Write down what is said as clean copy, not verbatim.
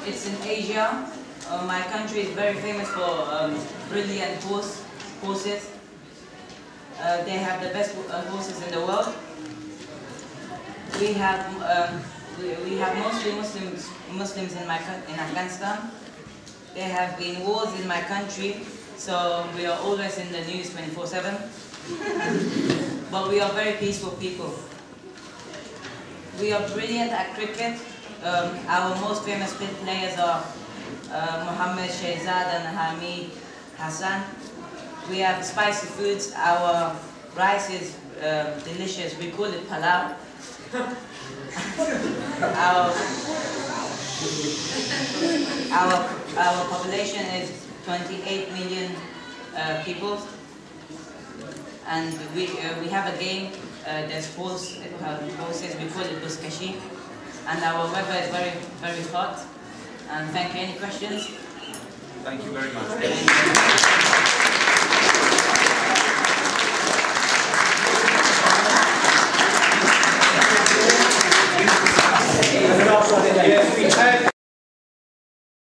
It's in Asia. My country is very famous for brilliant horses. They have the best horses in the world. We have mostly Muslims in Afghanistan. There have been wars in my country, so we are always in the news 24/7. But we are very peaceful people. We are brilliant at cricket. Our most famous players are Mohammed Shehzad and Hamid Hassan. We have spicy foods. Our rice is delicious. We call it palau. Our population is 28 million people, and we have a game. There's horses. We call it buskashi, and our weather is very hot. And thank you. Any questions? Thank you very much.